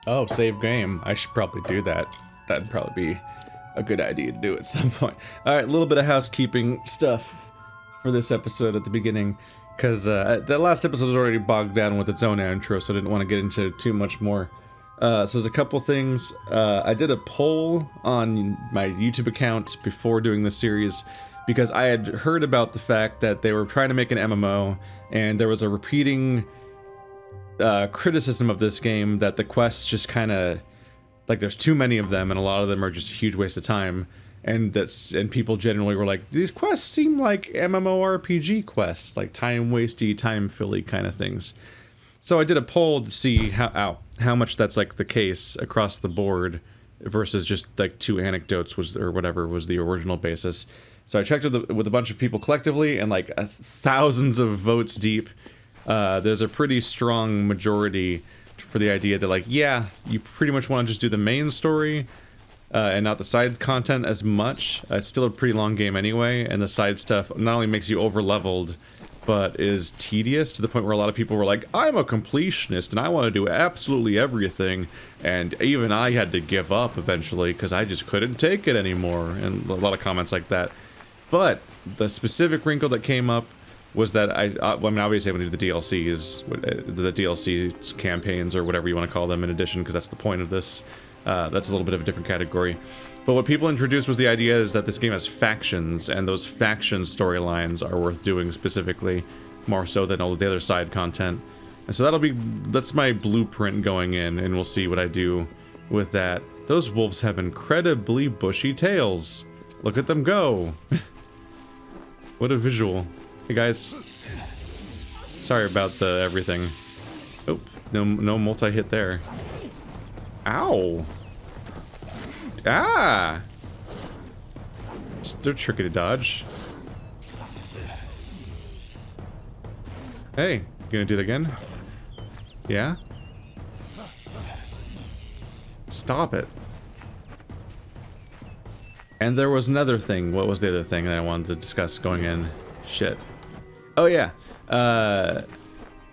Oh, save game. I should probably do that. That'd probably be a good idea to do at some point. Alright, a little bit of housekeeping stuff for this episode at the beginning. Because the last episode was already bogged down with its own intro, so I didn't want to get into too much more. So there's a couple things. I did a poll on my YouTube account before doing this series, because I had heard about the fact that they were trying to make an MMO, and there was a repeating criticism of this game that the quests just kind of, like, there's too many of them, and a lot of them are just a huge waste of time. And people generally were like, these quests seem like MMORPG quests, like time-wasty, time-filly kind of things. So I did a poll to see how much that's like the case across the board versus just like 2 anecdotes or whatever was the original basis. So I checked with a bunch of people collectively, and like thousands of votes deep, there's a pretty strong majority for the idea that, like, yeah, you pretty much want to just do the main story and not the side content as much. It's still a pretty long game anyway, and the side stuff not only makes you over-leveled, but is tedious to the point where a lot of people were like, I'm a completionist and I want to do absolutely everything, and even I had to give up eventually because I just couldn't take it anymore, and a lot of comments like that. But the specific wrinkle that came up was that I mean, obviously I'm going to do the DLCs, the DLC campaigns, or whatever you want to call them in addition, because that's the point of this. That's a little bit of a different category. But what people introduced was the idea is that this game has factions, and those faction storylines are worth doing specifically, more so than all the other side content. And so that's my blueprint going in, and we'll see what I do with that. Those wolves have incredibly bushy tails. Look at them go. What a visual. Hey guys. Sorry about the everything. Oh, no multi-hit there. Ow! Ah! They're tricky to dodge. Hey, you gonna do it again? Yeah? Stop it. And there was another thing. What was the other thing that I wanted to discuss going in? Shit. Oh yeah.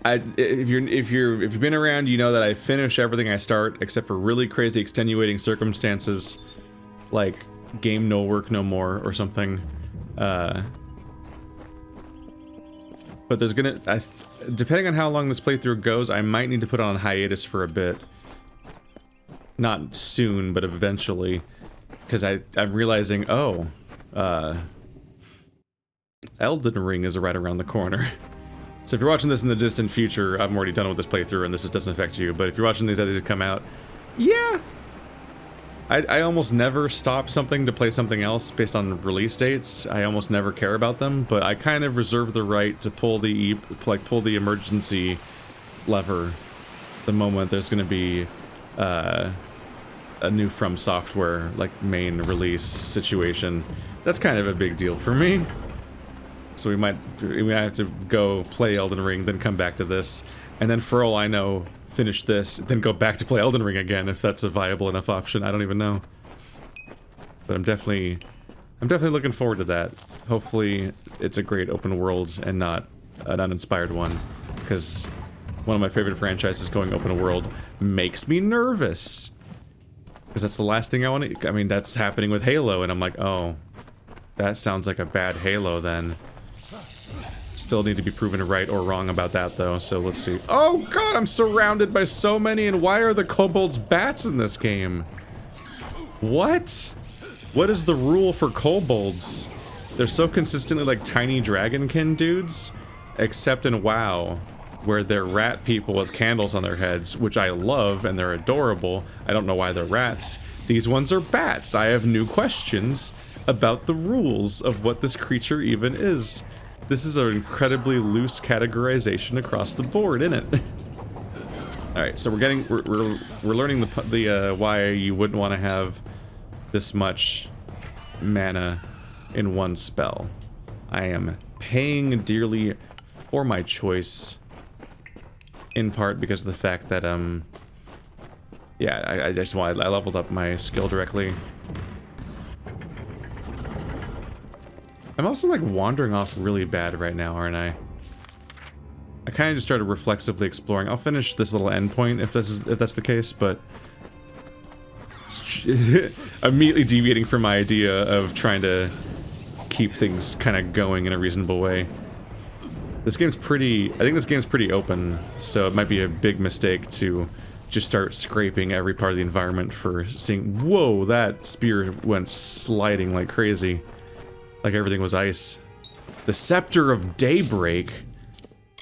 If you've been around, you know that I finish everything I start, except for really crazy extenuating circumstances, like game no work no more or something. But there's gonna, depending on how long this playthrough goes, I might need to put on hiatus for a bit. Not soon, but eventually, because I'm realizing, oh, Elden Ring is right around the corner. So if you're watching this in the distant future, I'm already done with this playthrough and this doesn't affect you, but if you're watching these as they come out, yeah! I almost never stop something to play something else based on release dates. I almost never care about them, but I kind of reserve the right to pull the emergency lever the moment there's going to be a new From Software, like, main release situation. That's kind of a big deal for me. So we might have to go play Elden Ring, then come back to this, and then for all I know, finish this, then go back to play Elden Ring again if that's a viable enough option. I don't even know. But I'm definitely looking forward to that. Hopefully it's a great open world and not an uninspired one, because one of my favorite franchises going open world makes me nervous. Because that's the last thing I want to... I mean, that's happening with Halo, and I'm like, oh, that sounds like a bad Halo then. Still need to be proven right or wrong about that, though, so let's see. Oh god, I'm surrounded by so many, and why are the kobolds bats in this game? What? What is the rule for kobolds? They're so consistently like tiny dragonkin dudes, except in WoW, where they're rat people with candles on their heads, which I love, and they're adorable. I don't know why they're rats. These ones are bats. I have new questions about the rules of what this creature even is. This is an incredibly loose categorization across the board, isn't it? All right, so we're learning the why you wouldn't want to have this much mana in one spell. I am paying dearly for my choice, in part because of the fact that yeah, I leveled up my skill directly. I'm also like wandering off really bad right now, aren't I? I kind of just started reflexively exploring. I'll finish this little endpoint if that's the case, but immediately deviating from my idea of trying to keep things kind of going in a reasonable way. This game's pretty... I think this game's pretty open, so it might be a big mistake to just start scraping every part of the environment for seeing... Whoa, that spear went sliding like crazy. Like everything was ice. The Scepter of Daybreak?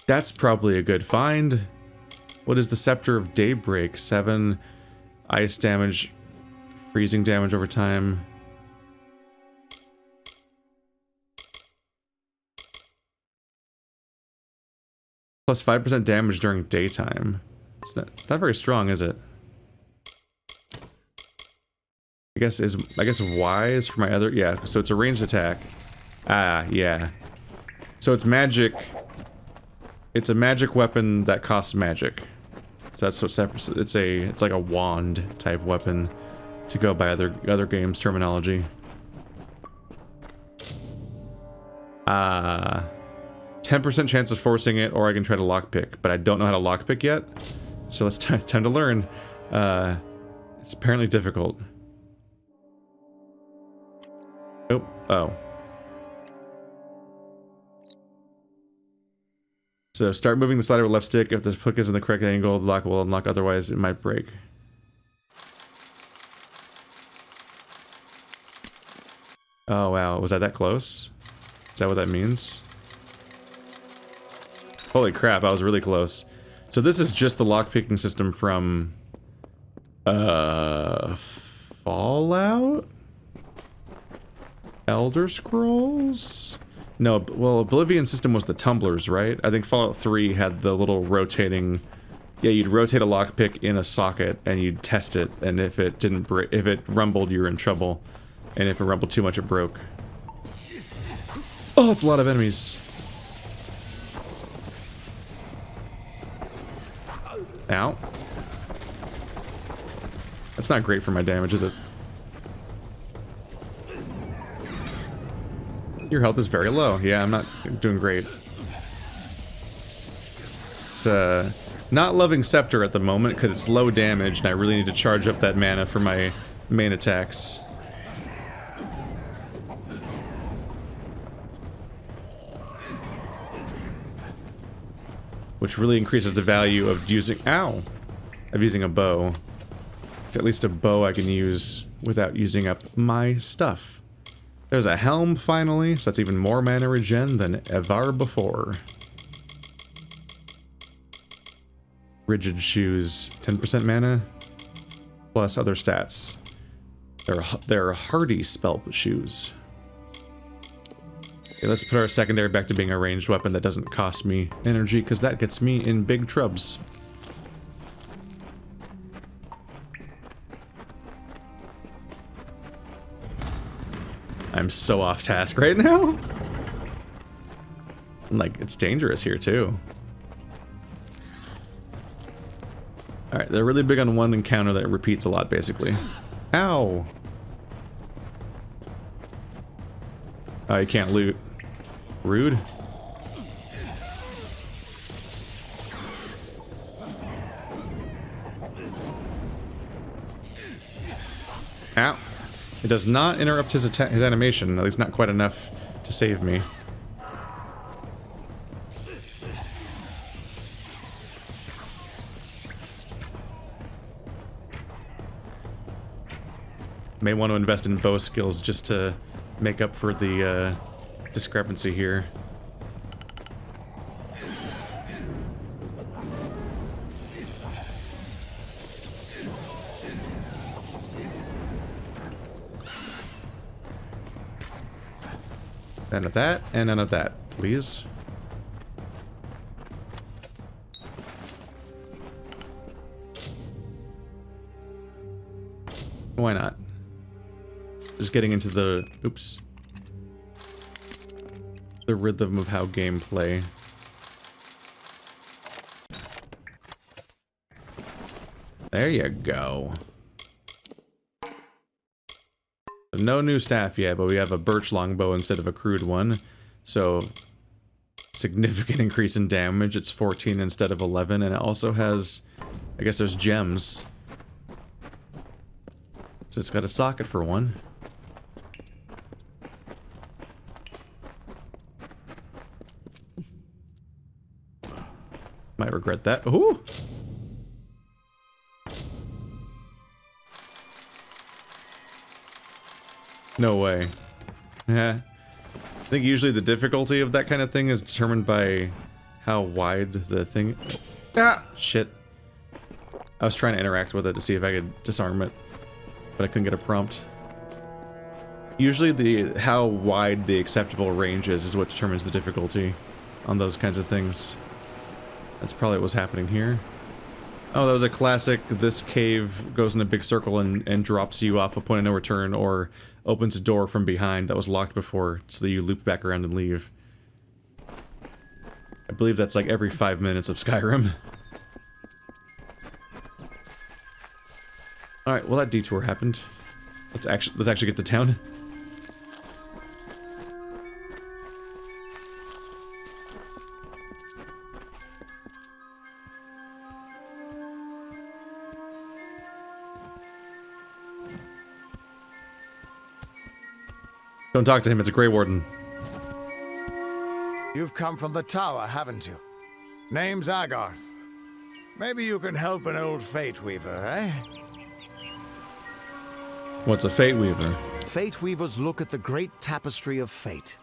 That's probably a good find. What is the Scepter of Daybreak? 7 ice damage, freezing damage over time. Plus 5% damage during daytime. It's not very strong, is it? I guess Y is for my other... Yeah, so it's a ranged attack. Ah, yeah. So it's magic. It's a magic weapon that costs magic. So that's so separate. It's like a wand type weapon, to go by other games' terminology. 10% chance of forcing it, or I can try to lockpick, but I don't know how to lockpick yet. So it's time to learn. It's apparently difficult. Oh. So start moving the slider with left stick. If the hook is in the correct angle, the lock will unlock, otherwise it might break. Oh wow, was I that close? Is that what that means? Holy crap, I was really close. So this is just the lockpicking system from... Fallout? Elder Scrolls? No, well, Oblivion system was the tumblers, right? I think Fallout 3 had the little rotating... Yeah, you'd rotate a lockpick in a socket, and you'd test it, and if it didn't break... If it rumbled, you were in trouble. And if it rumbled too much, it broke. Oh, it's a lot of enemies. Ow. That's not great for my damage, is it? Your health is very low. Yeah, I'm not doing great. It's, not loving Scepter at the moment, because it's low damage, and I really need to charge up that mana for my main attacks. Which really increases the value of using... Ow! Of using a bow. It's at least a bow I can use without using up my stuff. There's a helm, finally, so that's even more mana regen than ever before. Rigid shoes, 10% mana, plus other stats. They're hardy spell shoes. Okay, let's put our secondary back to being a ranged weapon that doesn't cost me energy, because that gets me in big trubs. I'm so off task right now. Like, it's dangerous here, too. Alright, they're really big on one encounter that repeats a lot, basically. Ow! Oh, you can't loot. Rude. Ow. It does not interrupt his animation, at least not quite enough to save me. May want to invest in bow skills just to make up for the discrepancy here. None of that, and none of that, please. Why not? Just getting into the... Oops. The rhythm of how gameplay. There you go. No new staff yet, but we have a birch longbow instead of a crude one. So significant increase in damage. It's 14 instead of 11, and it also has, I guess there's gems. So it's got a socket for one. Might regret that. Ooh! No way. Yeah. I think usually the difficulty of that kind of thing is determined by how wide the thing... Ah! Shit. I was trying to interact with it to see if I could disarm it, but I couldn't get a prompt. Usually how wide the acceptable range is what determines the difficulty on those kinds of things. That's probably what was happening here. Oh, that was a classic, this cave goes in a big circle and drops you off a point of no return, or opens a door from behind that was locked before, so that you loop back around and leave. I believe that's like every 5 minutes of Skyrim. Alright, well that detour happened. Let's actually get to town. Don't talk to him, it's a Grey Warden. You've come from the tower, haven't you? Name's Agarth. Maybe you can help an old Fate Weaver, eh? What's a Fate Weaver? Fate Weavers look at the great tapestry of fate.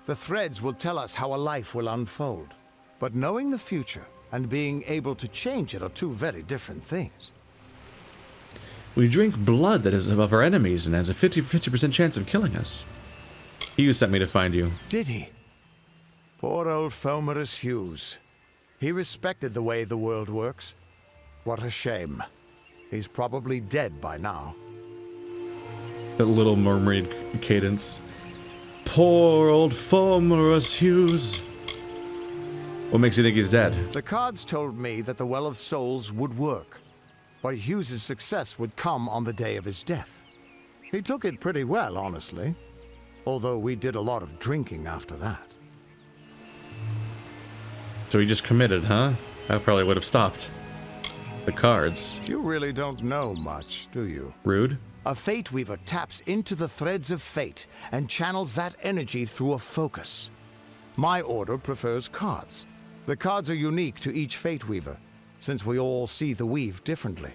The threads will tell us how a life will unfold. But knowing the future and being able to change it are two very different things. We drink blood that is of our enemies and has a 50% chance of killing us. Hughes sent me to find you. Did he? Poor old Fomerus Hughes. He respected the way the world works. What a shame. He's probably dead by now. That little mermaid cadence. Poor old Fomerus Hughes. What makes you think he's dead? The cards told me that the Well of Souls would work, but Hughes' success would come on the day of his death. He took it pretty well, honestly. Although we did a lot of drinking after that. So he just committed, huh? I probably would have stopped. The cards. You really don't know much, do you? Rude. A Fate Weaver taps into the threads of fate and channels that energy through a focus. My order prefers cards. The cards are unique to each Fate Weaver, since we all see the weave differently.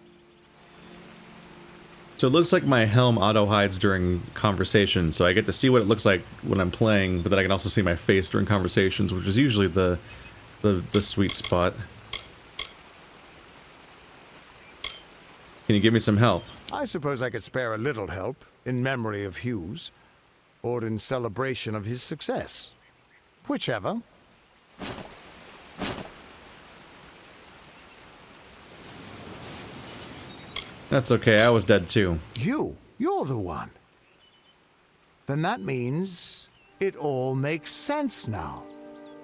So it looks like my helm auto-hides during conversation, so I get to see what it looks like when I'm playing, but then I can also see my face during conversations, which is usually the sweet spot. Can you give me some help? I suppose I could spare a little help, in memory of Hughes, or in celebration of his success. Whichever. That's okay, I was dead too. You're the one. Then that means it all makes sense now.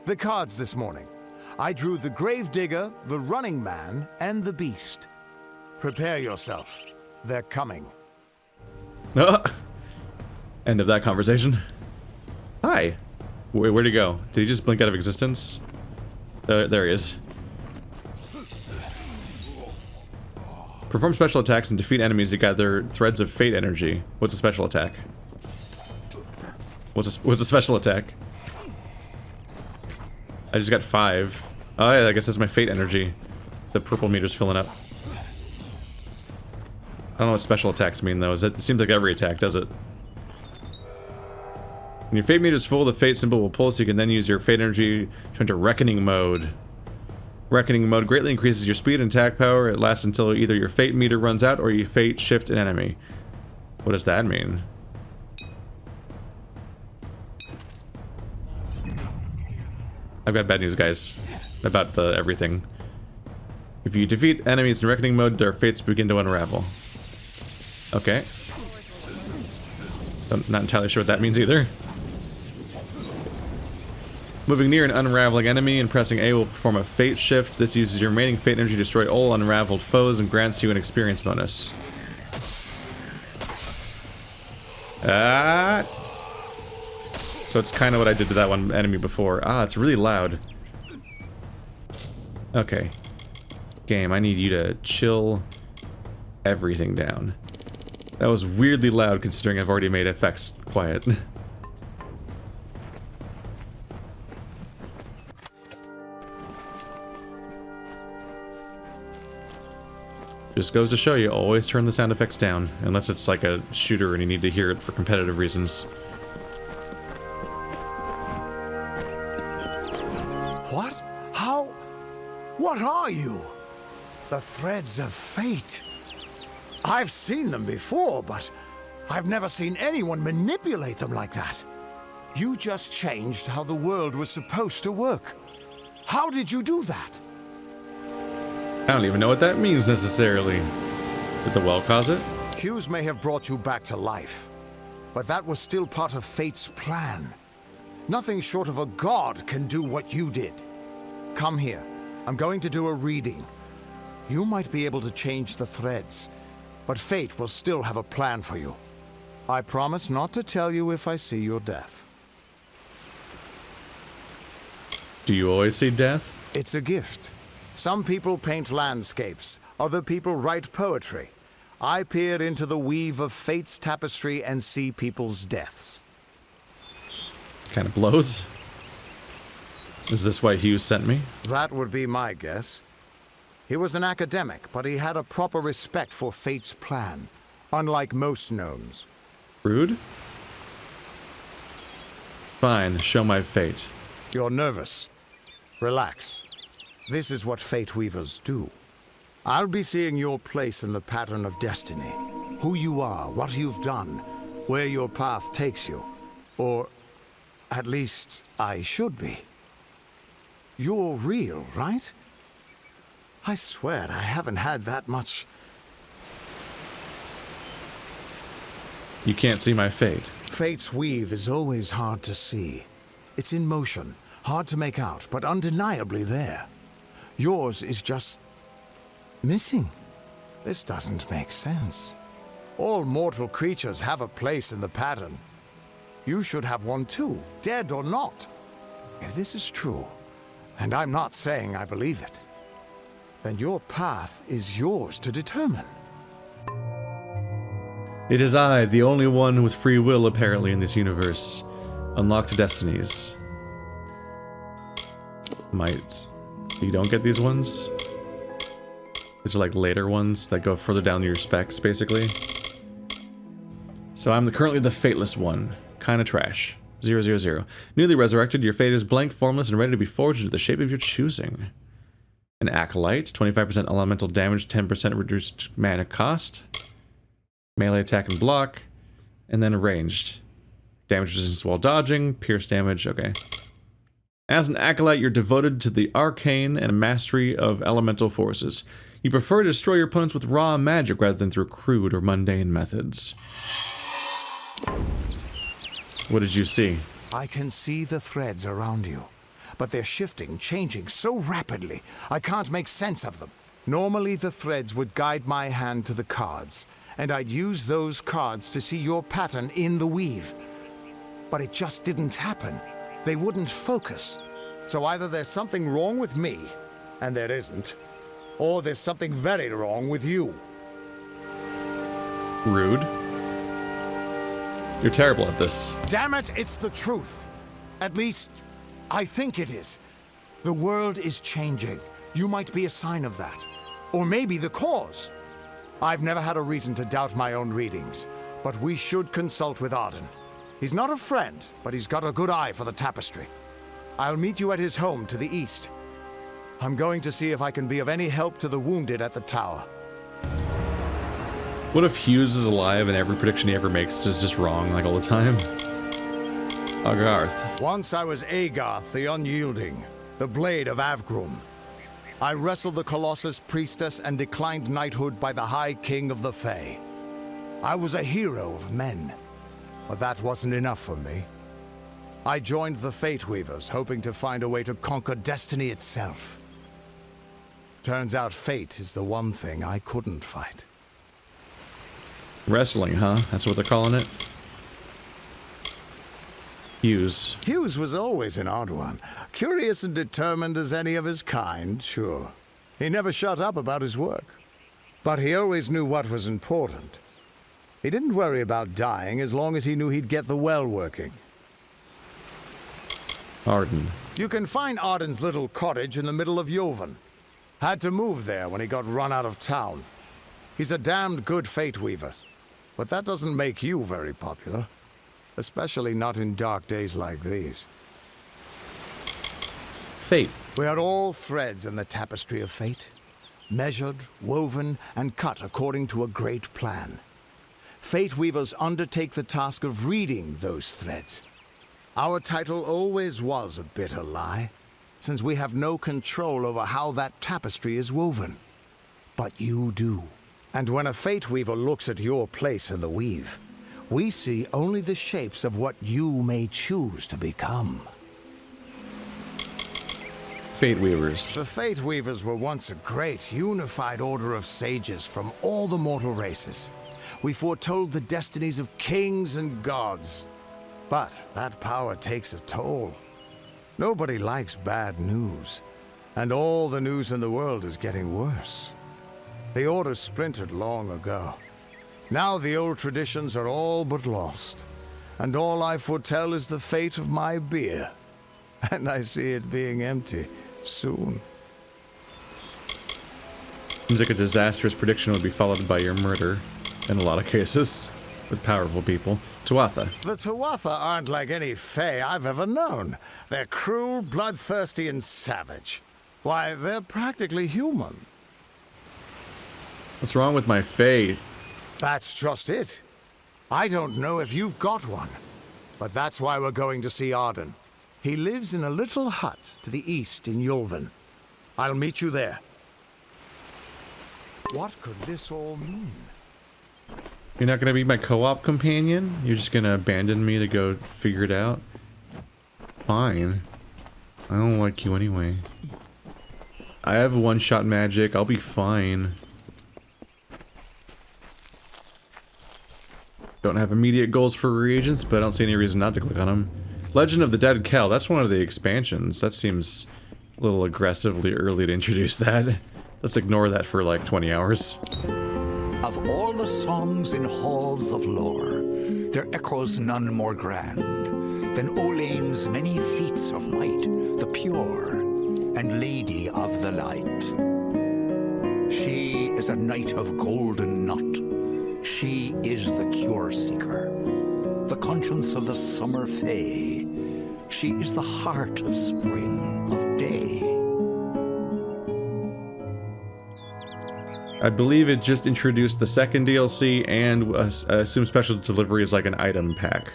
The cards this morning. I drew the Gravedigger, the Running Man, and the Beast. Prepare yourself. They're coming. End of that conversation. Hi. Where'd he go? Did he just blink out of existence? There he is. Perform special attacks and defeat enemies to gather threads of fate energy. What's a special attack? What's a special attack? I just got 5. Oh yeah, I guess that's my fate energy. The purple meter's filling up. I don't know what special attacks mean though. It seems like every attack does it. When your fate meter is full, the fate symbol will pull, so you can then use your fate energy to enter reckoning mode. Reckoning mode greatly increases your speed and attack power. It lasts until either your fate meter runs out or you fate shift an enemy. What does that mean? I've got bad news, guys, about everything. If you defeat enemies in reckoning mode, their fates begin to unravel. Okay. I'm not entirely sure what that means either. Moving near an unraveling enemy and pressing A will perform a fate shift. This uses your remaining fate energy to destroy all unraveled foes and grants you an experience bonus. So it's kind of what I did to that one enemy before. Ah, it's really loud. Okay. Game, I need you to chill everything down. That was weirdly loud considering I've already made effects quiet. Just goes to show you, always turn the sound effects down, unless it's like a shooter and you need to hear it for competitive reasons. What? How? What are you? The threads of fate. I've seen them before, but I've never seen anyone manipulate them like that. You just changed how the world was supposed to work. How did you do that? I don't even know what that means necessarily. Did the well cause it? Hughes may have brought you back to life, but that was still part of fate's plan. Nothing short of a god can do what you did. Come here. I'm going to do a reading. You might be able to change the threads, but fate will still have a plan for you. I promise not to tell you if I see your death. Do you always see death? It's a gift. Some people paint landscapes, other people write poetry. I peer into the weave of fate's tapestry and see people's deaths. Kind of blows. Is this why Hughes sent me? That would be my guess. He was an academic, but he had a proper respect for fate's plan, unlike most gnomes. Rude? Fine, show my fate. You're nervous. Relax. This is what fate weavers do. I'll be seeing your place in the pattern of destiny. Who you are, what you've done, where your path takes you. Or, at least, I should be. You're real, right? I swear I haven't had that much. You can't see my fate. Fate's weave is always hard to see. It's in motion, hard to make out, but undeniably there. Yours is just missing. This doesn't make sense. All mortal creatures have a place in the pattern. You should have one too, dead or not. If this is true, and I'm not saying I believe it, then your path is yours to determine. It is I, the only one with free will apparently in this universe. Unlocked destinies. Might... So you don't get these ones? These are like later ones that go further down your specs, basically. So I'm currently the Fateless One. Kinda trash. 000. Newly resurrected, your fate is blank, formless, and ready to be forged into the shape of your choosing. An Acolyte, 25% elemental damage, 10% reduced mana cost. Melee attack and block. And then ranged. Damage resistance while dodging, pierce damage, okay. As an Acolyte, you're devoted to the arcane and mastery of elemental forces. You prefer to destroy your opponents with raw magic rather than through crude or mundane methods. What did you see? I can see the threads around you, but they're shifting, changing so rapidly, I can't make sense of them. Normally, the threads would guide my hand to the cards, and I'd use those cards to see your pattern in the weave. But it just didn't happen. They wouldn't focus. So either there's something wrong with me, and there isn't, or there's something very wrong with you. Rude. You're terrible at this. Damn it, it's the truth. At least, I think it is. The world is changing. You might be a sign of that. Or maybe the cause. I've never had a reason to doubt my own readings, but we should consult with Arden. He's not a friend, but he's got a good eye for the tapestry. I'll meet you at his home to the east. I'm going to see if I can be of any help to the wounded at the tower. What if Hughes is alive and every prediction he ever makes is just wrong, like all the time? Agarth. Once I was Agarth the Unyielding, the Blade of Avgrum. I wrestled the Colossus Priestess and declined knighthood by the High King of the Fae. I was a hero of men, but that wasn't enough for me. I joined the Fate Weavers, hoping to find a way to conquer destiny itself. Turns out fate is the one thing I couldn't fight. Wrestling, huh? That's what they're calling it? Hughes. Hughes was always an odd one. Curious and determined as any of his kind, sure. He never shut up about his work. But he always knew what was important. He didn't worry about dying as long as he knew he'd get the well working. Arden. You can find Arden's little cottage in the middle of Joven. Had to move there when he got run out of town. He's a damned good fate weaver. But that doesn't make you very popular. Especially not in dark days like these. Fate. We are all threads in the tapestry of fate. Measured, woven, and cut according to a great plan. Fate weavers undertake the task of reading those threads. Our title always was a bitter lie, since we have no control over how that tapestry is woven. But you do. And when a fate weaver looks at your place in the weave, we see only the shapes of what you may choose to become. Fate Weavers. The Fate Weavers were once a great, unified order of sages from all the mortal races. We foretold the destinies of kings and gods. But that power takes a toll. Nobody likes bad news. And all the news in the world is getting worse. The Order splintered long ago. Now the old traditions are all but lost. And all I foretell is the fate of my beer. And I see it being empty soon. Seems like a disastrous prediction would be followed by your murder, in a lot of cases, with powerful people. Tuatha. The Tuatha aren't like any Fae I've ever known. They're cruel, bloodthirsty, and savage. Why, they're practically human. What's wrong with my Fae? That's just it. I don't know if you've got one, but that's why we're going to see Arden. He lives in a little hut to the east in Yulven. I'll meet you there. What could this all mean? You're not gonna be my co-op companion? You're just gonna abandon me to go figure it out? Fine. I don't like you anyway. I have one-shot magic. I'll be fine. Don't have immediate goals for reagents, but I don't see any reason not to click on them. Legend of the Dead Kel. That's one of the expansions. That seems a little aggressively early to introduce that. Let's ignore that for like 20 hours. Of all the songs in halls of lore, there echoes none more grand than Olain's many feats of might, the pure and lady of the light. She is a knight of golden knot. She is the cure seeker, the conscience of the summer fae. She is the heart of spring, of day. I believe it just introduced the second DLC and assume special delivery is like an item pack.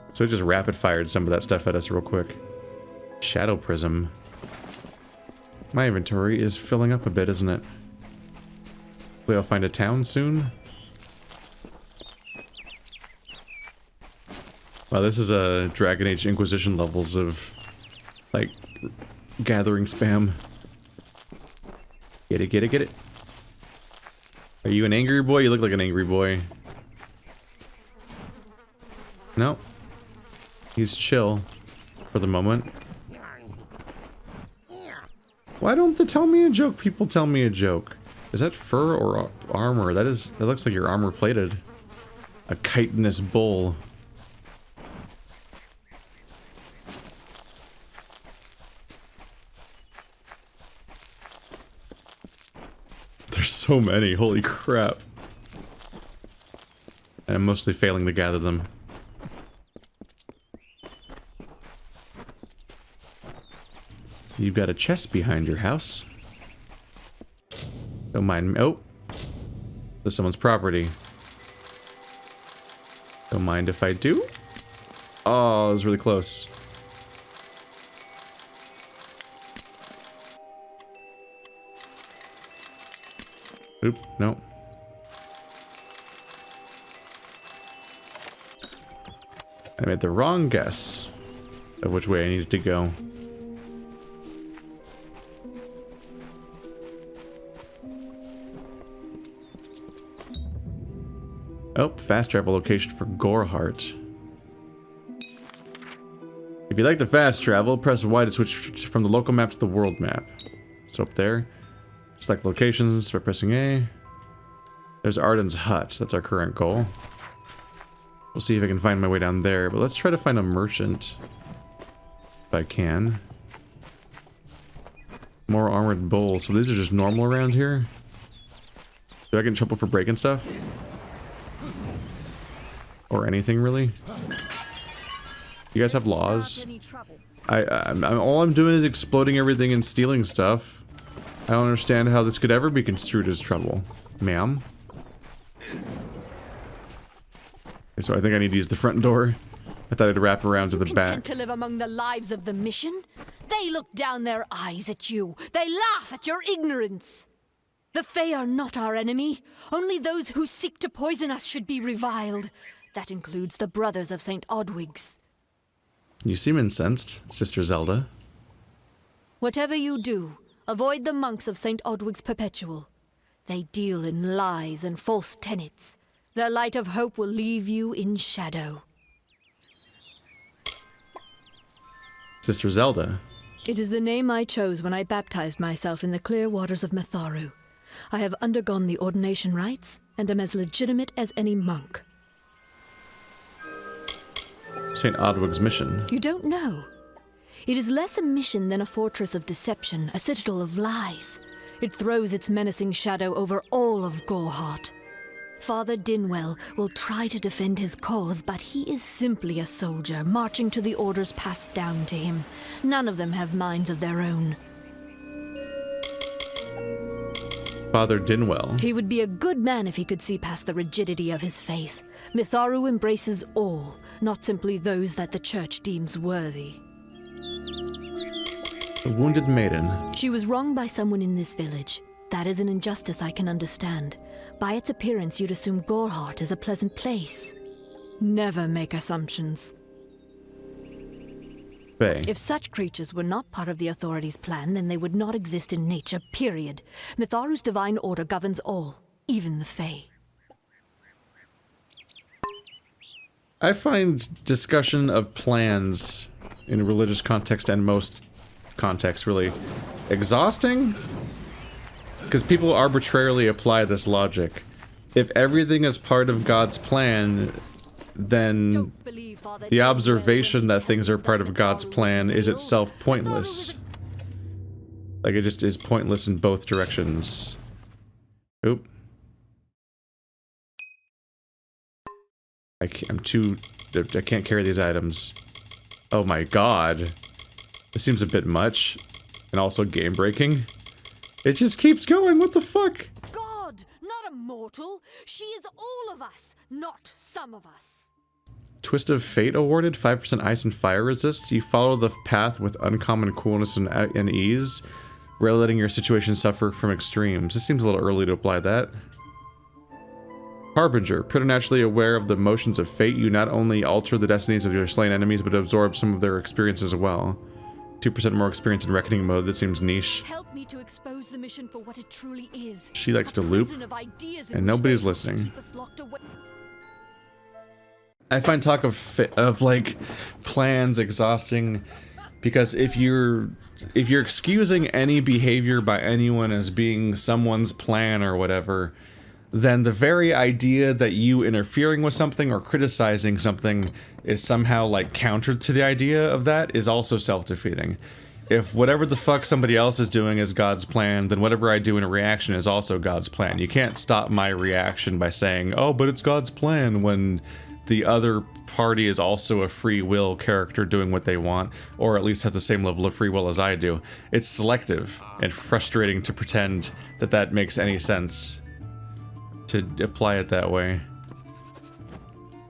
So it just rapid fired some of that stuff at us real quick. Shadow Prism. My inventory is filling up a bit, isn't it? Hopefully I'll find a town soon. Wow, this is a Dragon Age Inquisition levels of, like, gathering spam. Get it, get it, get it. Are you an angry boy? You look like an angry boy. No. He's chill for the moment. Why don't they tell me a joke? People tell me a joke. Is that fur or armor? That looks like you're armor plated. A chitinous bull. There's so many, holy crap. And I'm mostly failing to gather them. You've got a chest behind your house. Don't mind me. Oh! This is someone's property. Don't mind if I do. Oh, it was really close. Oop, no. I made the wrong guess of which way I needed to go. Oh, fast travel location for Goreheart. If you like to fast travel, press Y to switch from the local map to the world map. So up there, select locations by pressing A. There's Arden's hut. That's our current goal. We'll see if I can find my way down there, but let's try to find a merchant. If I can. More armored bulls. So these are just normal around here? Do I get in trouble for breaking stuff? Or anything, really? You guys have laws? All I'm doing is exploding everything and stealing stuff. I don't understand how this could ever be construed as trouble. Ma'am? Okay, so I think I need to use the front door. I thought I'd wrap around to the back. Content to live among the lives of the mission? They look down their eyes at you. They laugh at your ignorance. The Fae are not our enemy. Only those who seek to poison us should be reviled. That includes the brothers of St. Odwig's. You seem incensed, Sister Zelda. Whatever you do, avoid the monks of St. Odwig's Perpetual. They deal in lies and false tenets. Their light of hope will leave you in shadow. Sister Zelda. It is the name I chose when I baptized myself in the clear waters of Mitharu. I have undergone the ordination rites and am as legitimate as any monk. St. Odwig's mission. You don't know. It is less a mission than a fortress of deception, a citadel of lies. It throws its menacing shadow over all of Gorehart. Father Dinwell will try to defend his cause, but he is simply a soldier, marching to the orders passed down to him. None of them have minds of their own. Father Dinwell. He would be a good man if he could see past the rigidity of his faith. Mitharu embraces all, not simply those that the church deems worthy. The wounded maiden. She was wronged by someone in this village. That is an injustice I can understand. By its appearance, you'd assume Gorehart is a pleasant place. Never make assumptions. Fae. If such creatures were not part of the authorities' plan, then they would not exist in nature, period. Mitharu's divine order governs all, even the Fae. I find discussion of plans in a religious context and most contexts really exhausting. Because people arbitrarily apply this logic. If everything is part of God's plan, then the observation that things are part of God's plan is itself pointless. Like, it just is pointless in both directions. Oop. I can't carry these items. Oh my god. This seems a bit much. And also game breaking. It just keeps going, what the fuck? God, not a mortal. She is all of us, not some of us. Twist of Fate awarded, 5% ice and fire resist. You follow the path with uncommon coolness and ease, rarely letting your situation suffer from extremes. This seems a little early to apply that. Harbinger, preternaturally aware of the motions of fate, you not only alter the destinies of your slain enemies, but absorb some of their experiences as well. 2% more experience in reckoning mode. That seems niche. Help me to expose the mission for what it truly is. She likes to loop, and nobody's listening. I find talk of like plans exhausting, because if you're excusing any behavior by anyone as being someone's plan or whatever, then the very idea that you interfering with something or criticizing something is somehow like counter to the idea of that is also self-defeating. If whatever the fuck somebody else is doing is God's plan, then whatever I do in a reaction is also God's plan. You can't stop my reaction by saying, oh, but it's God's plan, when the other party is also a free will character doing what they want, or at least has the same level of free will as I do. It's selective and frustrating to pretend that that makes any sense. To apply it that way.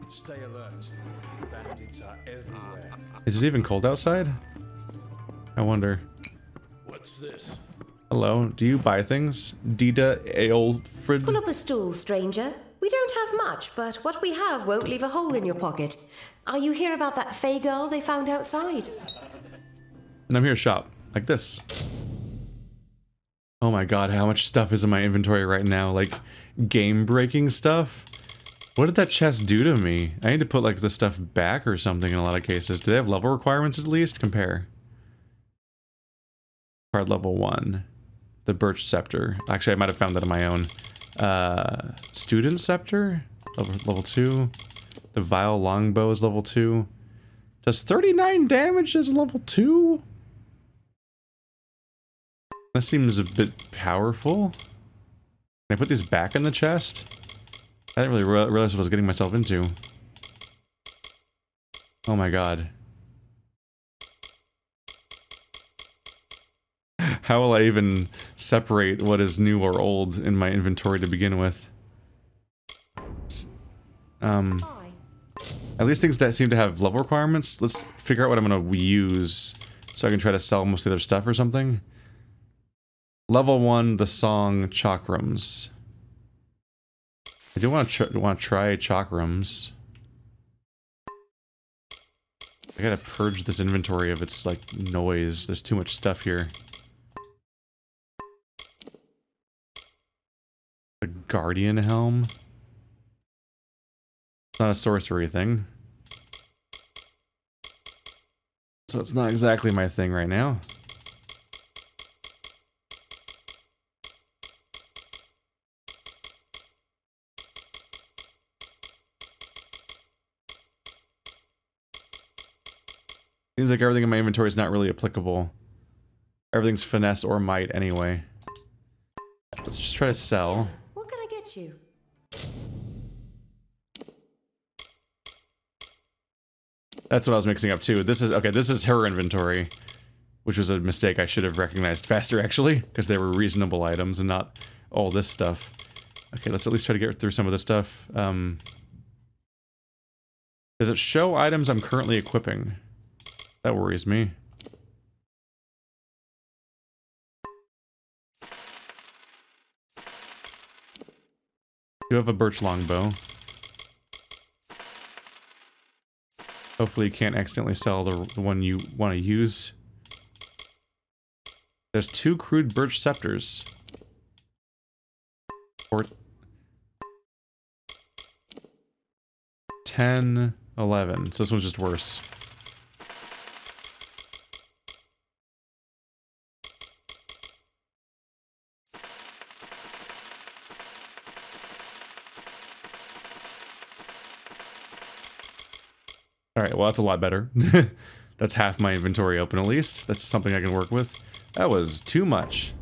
Stay alert. Bandits are everywhere. Is it even cold outside? I wonder. What's this? Hello, do you buy things? Dida Aelfrid? Pull up a stool, stranger. We don't have much, but what we have won't leave a hole in your pocket. Are you here about that Fae girl they found outside? And I'm here to shop. Like this. Oh my god, how much stuff is in my inventory right now? Like, game-breaking stuff? What did that chest do to me? I need to put like the stuff back or something in a lot of cases. Do they have level requirements at least? Compare. Card level 1. The Birch Scepter. Actually, I might have found that on my own. Student Scepter? Level 2. The Vile Longbow is level 2. Does 39 damage as level 2? That seems a bit powerful. Can I put these back in the chest? I didn't really realize what I was getting myself into. Oh my god. How will I even separate what is new or old in my inventory to begin with? At least things that seem to have level requirements. Let's figure out what I'm gonna use so I can try to sell most of their stuff or something. Level 1, the song Chakrams. I do want to try Chakrams. I gotta purge this inventory of its, like, noise. There's too much stuff here. The Guardian Helm. It's not a sorcery thing. So it's not exactly my thing right now. Seems like everything in my inventory is not really applicable. Everything's finesse or might anyway. Let's just try to sell. What can I get you? That's what I was mixing up too. This is, okay, this is her inventory. Which was a mistake I should have recognized faster actually. Because they were reasonable items and not all this stuff. Okay, let's at least try to get through some of this stuff. Does it show items I'm currently equipping? That worries me. You have a birch longbow. Hopefully you can't accidentally sell the one you want to use. There's 2 crude birch scepters. Or 10, 11. So this one's just worse. Alright, well that's a lot better. That's half my inventory open at least. That's something I can work with. That was too much.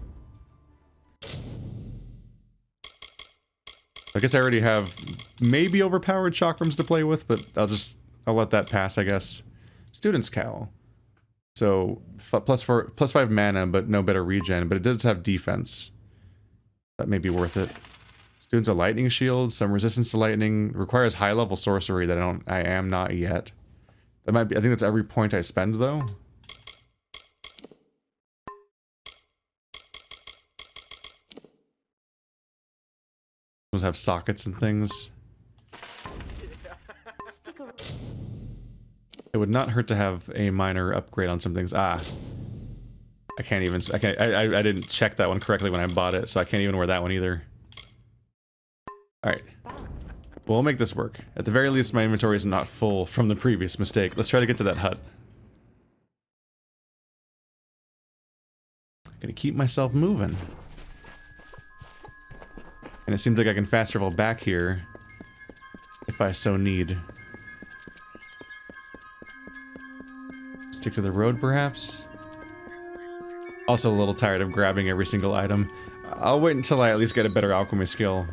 I guess I already have maybe overpowered chakrams to play with, but I'll let that pass, I guess. Student's Cowl. So, +5 mana, but no better regen, but it does have defense. That may be worth it. Student's a lightning shield, some resistance to lightning, requires high level sorcery that I am not yet. That might be, I think that's every point I spend though. Those have sockets and things. It would not hurt to have a minor upgrade on some things. Ah. I didn't check that one correctly when I bought it, so I can't even wear that one either. Alright. Well, we'll make this work. At the very least, my inventory is not full from the previous mistake. Let's try to get to that hut. I'm gonna keep myself moving. And it seems like I can fast travel back here if I so need. Stick to the road, perhaps? Also a little tired of grabbing every single item. I'll wait until I at least get a better alchemy skill.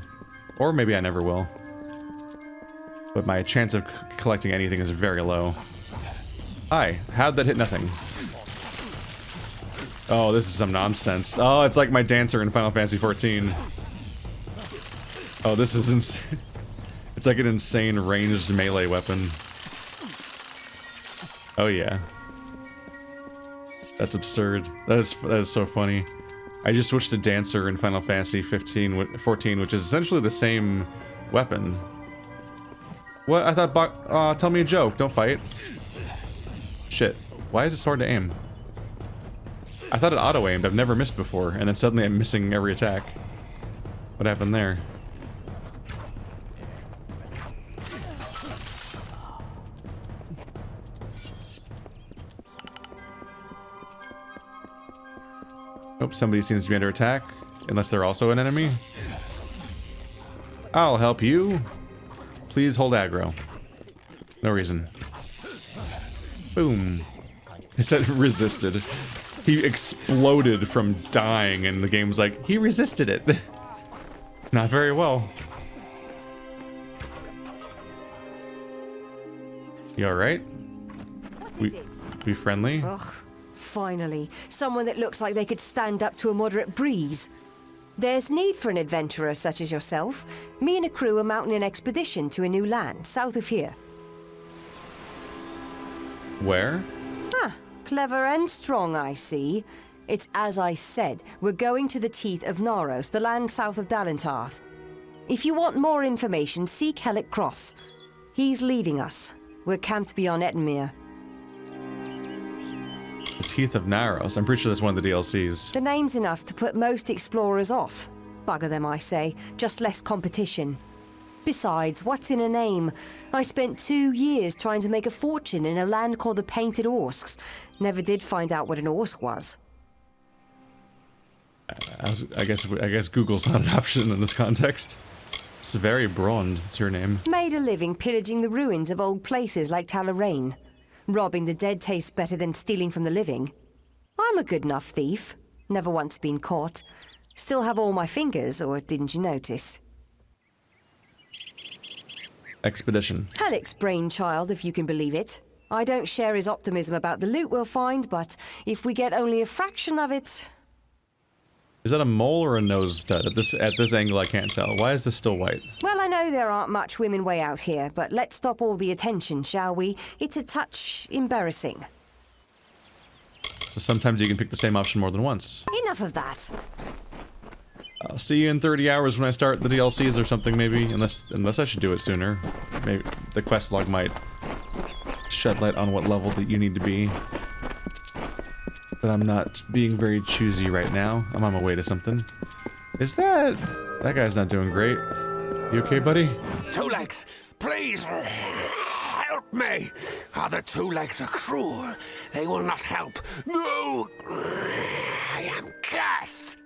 Or maybe I never will. But my chance of collecting anything is very low. Hi, how'd that hit nothing? Oh, this is some nonsense. Oh, it's like my dancer in Final Fantasy XIV. Oh, this is insane. It's like an insane ranged melee weapon. Oh yeah. That's absurd. That is so funny. I just switched to dancer in Final Fantasy 14, which is essentially the same weapon. What? I thought tell me a joke, don't fight. Shit. Why is it so hard to aim? I thought it auto-aimed, I've never missed before, and then suddenly I'm missing every attack. What happened there? Oh, somebody seems to be under attack. Unless they're also an enemy. I'll help you. Please hold aggro. No reason. Boom. It said resisted. He exploded from dying and the game's like, he resisted it. Not very well. You alright? We friendly? Ugh, finally. Someone that looks like they could stand up to a moderate breeze. There's need for an adventurer such as yourself. Me and a crew are mounting an expedition to a new land, south of here. Where? Ah, clever and strong, I see. It's as I said, we're going to the teeth of Naros, the land south of Dalentarth. If you want more information, seek Hellick Cross. He's leading us. We're camped beyond Ettenmere. The Teeth of Naros. I'm pretty sure that's one of the DLCs. The name's enough to put most explorers off. Bugger them, I say. Just less competition. Besides, what's in a name? I spent 2 years trying to make a fortune in a land called the Painted Orsks. Never did find out what an Orsk was. I guess Google's not an option in this context. Severi Brond, it's her name. Made a living pillaging the ruins of old places like Talarain. Robbing the dead tastes better than stealing from the living. I'm a good enough thief. Never once been caught. Still have all my fingers, or didn't you notice? Expedition. Hellick's brainchild, if you can believe it. I don't share his optimism about the loot we'll find, but if we get only a fraction of it... Is that a mole or a nose stud? At this angle, I can't tell. Why is this still white? Well, I know there aren't much women way out here, but let's stop all the attention, shall we? It's a touch embarrassing. So sometimes you can pick the same option more than once. Enough of that. I'll see you in 30 hours when I start the DLCs or something, maybe. Unless I should do it sooner. Maybe the quest log might shed light on what level that you need to be. But I'm not being very choosy right now. I'm on my way to something. Is that guy's not doing great. You okay, buddy? Two Legs, please help me. Other Two Legs are cruel. They will not help. No, I am cursed.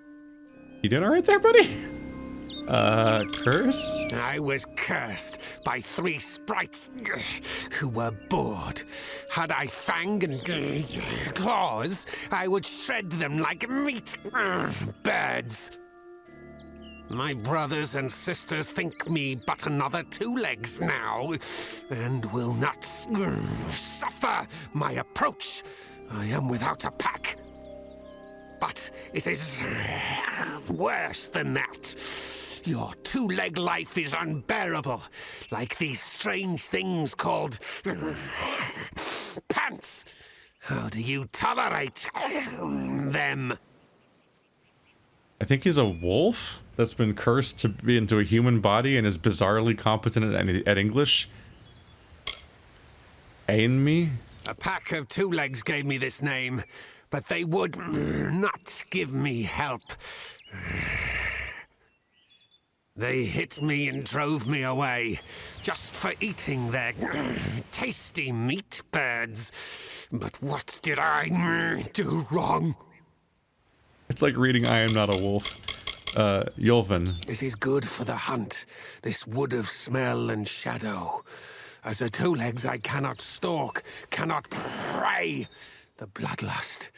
You doing all right there, buddy? Curse? I was cursed by 3 sprites who were bored. Had I fang and claws, I would shred them like meat. Birds. My brothers and sisters think me but another Two Legs now, and will not suffer my approach. I am without a pack. But it is worse than that. Your two-leg life is unbearable, like these strange things called pants. How do you tolerate them? I think he's a wolf that's been cursed to be into a human body and is bizarrely competent at English. Ain me? A pack of Two Legs gave me this name, but they would not give me help. They hit me and drove me away, just for eating their tasty meat birds. But what did I do wrong? It's like reading I Am Not a Wolf. Yulvin. It is good for the hunt, this wood of smell and shadow. As a Two Legs, I cannot stalk, cannot prey. The bloodlust.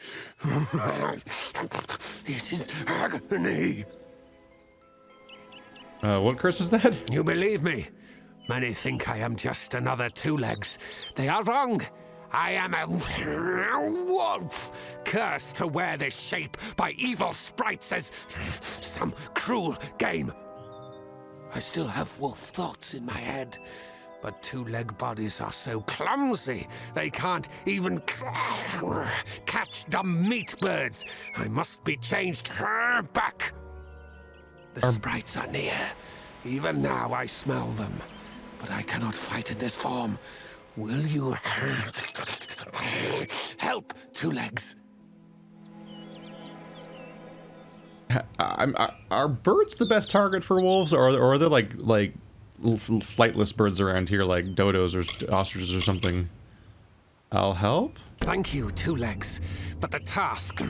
It is agony. What curse is that? You believe me? Many think I am just another Two Legs. They are wrong. I am a wolf, cursed to wear this shape by evil sprites as some cruel game. I still have wolf thoughts in my head, but Two-Leg bodies are so clumsy, they can't even catch dumb meat birds. I must be changed back. The sprites are near. Even now I smell them. But I cannot fight in this form. Will you help, Two Legs? Are birds the best target for wolves, or are there like flightless birds around here, like dodos or ostriches or something? I'll help. Thank you, Two Legs, but the task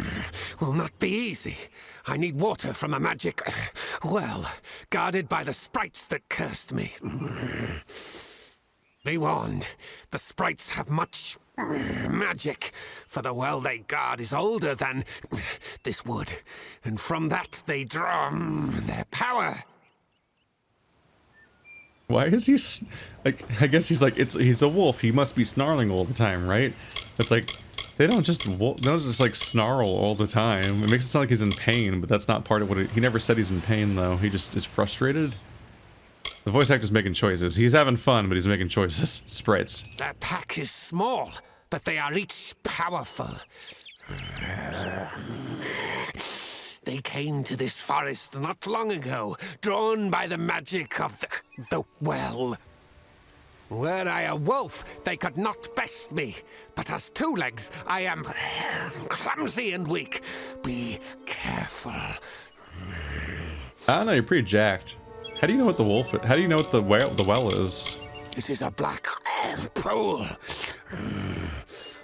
will not be easy. I need water from a magic well, guarded by the sprites that cursed me. Be warned, the sprites have much magic, for the well they guard is older than this wood, and from that they draw their power. Why is he like? I guess he's like he's a wolf. He must be snarling all the time, right? It's like they don't just like snarl all the time. It makes it sound like he's in pain, but that's not part of what he never said he's in pain though. He just is frustrated. The voice actor's making choices. He's having fun, but he's making choices. Sprites. Their pack is small, but they are each powerful. They came to this forest not long ago, drawn by the magic of the well. Were I a wolf, they could not best me. But as Two Legs, I am clumsy and weak. Be careful. I don't know, you're pretty jacked. How do you know what the wolf? How do you know what the well is? It is a black pool.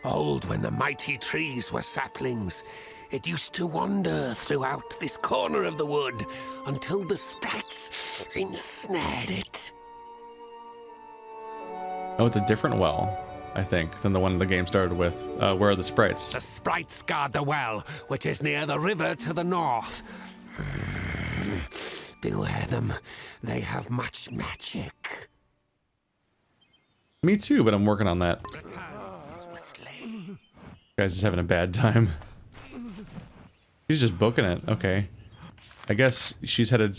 Old when the mighty trees were saplings. It used to wander throughout this corner of the wood until the sprites ensnared it. Oh, it's a different well, I think, than the one the game started with. Where are the sprites? The sprites guard the well, which is near the river to the north. Beware them. They have much magic. Me too, but I'm working on that. Guys just having a bad time. She's just booking it. Okay. I guess she's headed.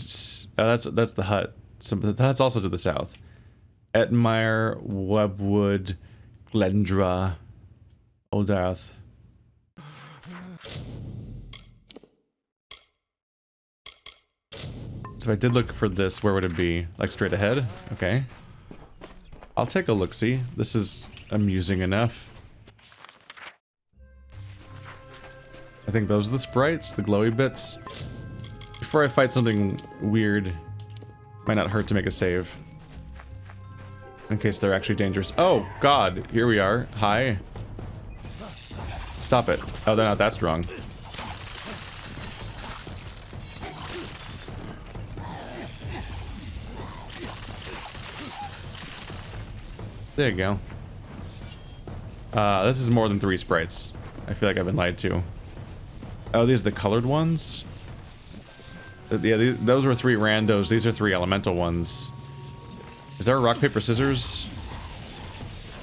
That's the hut. So the hut's also to the south. Etmire, Webwood, Glendra, Agarth. So if I did look for this, where would it be? Like straight ahead? Okay. I'll take a look-see. This is amusing enough. I think those are the sprites, the glowy bits. Before I fight something weird, might not hurt to make a save. In case they're actually dangerous. Oh, God, here we are. Hi. Stop it. Oh, they're not that strong. There you go. This is more than 3 sprites. I feel like I've been lied to. Oh, these are the colored ones? Yeah, those were 3 randos. These are 3 elemental ones. Is there a rock, paper, scissors?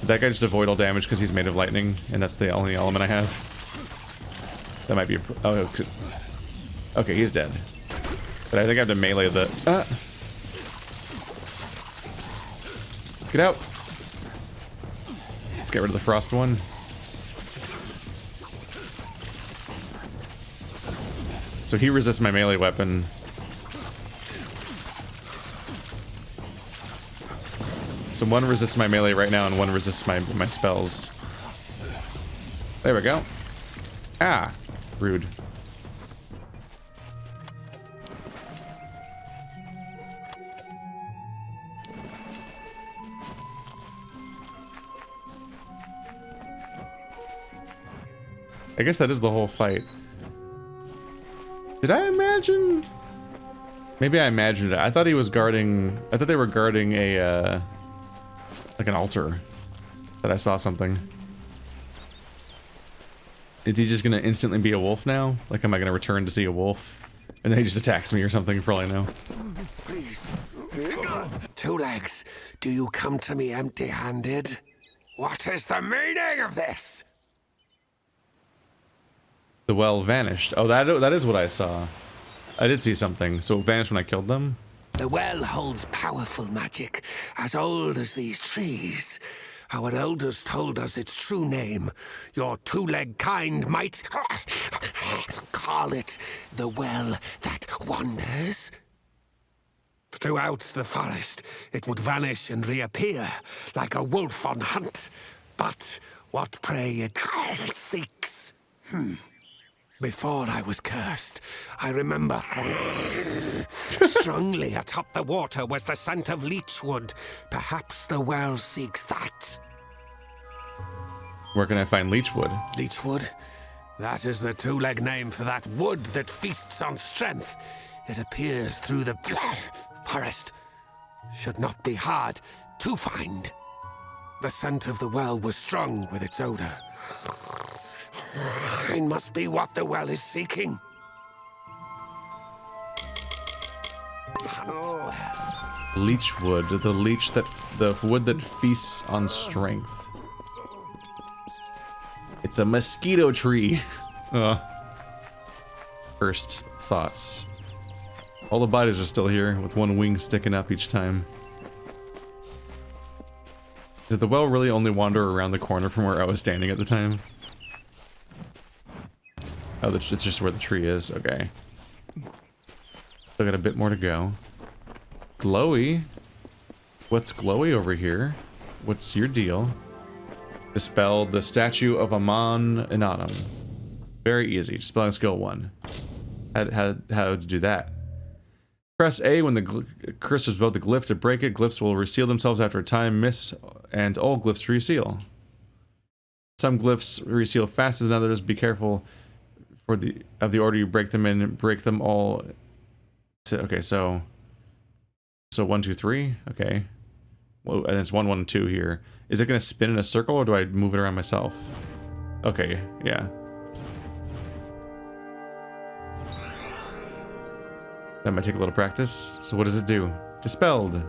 Did that guy just avoid all damage because he's made of lightning, and that's the only element I have? That might be a... Oh, okay, he's dead. But I think I have to melee the... Get out! Let's get rid of the frost one. So he resists my melee weapon. So one resists my melee right now and one resists my spells. There we go. Ah, rude. I guess that is the whole fight. Did I imagine? Maybe I imagined it. I thought he was guarding... I thought they were guarding a, like an altar. That I saw something. Is he just gonna instantly be a wolf now? Like, am I gonna return to see a wolf? And then he just attacks me or something, for all I know. Please. Two Legs, do you come to me empty-handed? What is the meaning of this? The well vanished. Oh, that is what I saw. I did see something. So it vanished when I killed them? The well holds powerful magic, as old as these trees. Our elders told us its true name. Your two-leg kind might call it the well that wanders. Throughout the forest, it would vanish and reappear, like a wolf on hunt. But what prey it seeks. Before I was cursed, I remember strongly atop the water was the scent of leechwood. Perhaps the well seeks that. Where can I find leechwood? Leechwood? That is the two-leg name for that wood that feasts on strength. It appears through the forest. Should not be hard to find. The scent of the well was strong with its odor. It must be what the well is seeking. Leechwood, the wood that feasts on strength. It's a mosquito tree. First thoughts. All the bodies are still here, with one wing sticking up each time. Did the well really only wander around the corner from where I was standing at the time? Oh, it's just where the tree is. Okay. Still got a bit more to go. Glowy? What's glowy over here? What's your deal? Dispel the statue of Amon in autumn. Very easy. Dispelling skill 1. How to do that? Press A when the curse is above the glyph to break it. Glyphs will reseal themselves after a time. Miss and all glyphs reseal. Some glyphs reseal faster than others. Be careful of the order you break them in. Break them all. Okay, so 1, 2, 3. Okay. Well, and it's 1, 1, 2 here. Is it going to spin in a circle, or do I move it around myself? Okay, yeah. That might take a little practice. So what does it do? Dispelled.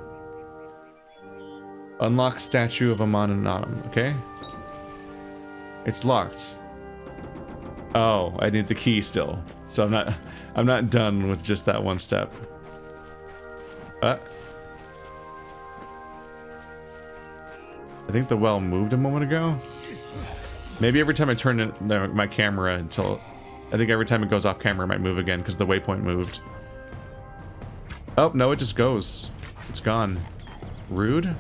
Unlock statue of Amon in autumn. Okay. It's locked. Oh, I need the key still. So I'm not done with just that one step. I think the well moved a moment ago. Maybe every time I turn my camera until... I think every time it goes off camera it might move again because the waypoint moved. Oh, no, it just goes. It's gone. Rude?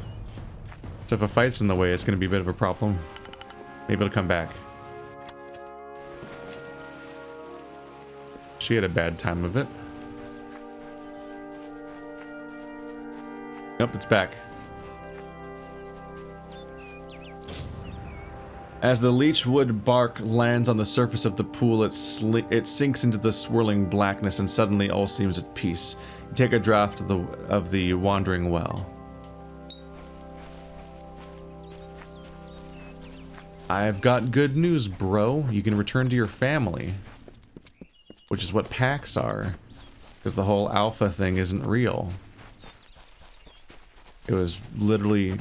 So if a fight's in the way, it's going to be a bit of a problem. Maybe it'll come back. She had a bad time of it. Nope, it's back. As the leechwood bark lands on the surface of the pool, it sinks into the swirling blackness, and suddenly all seems at peace. You take a draught of the wandering well. I've got good news, bro. You can return to your family. Which is what packs are. Because the whole alpha thing isn't real. It was literally...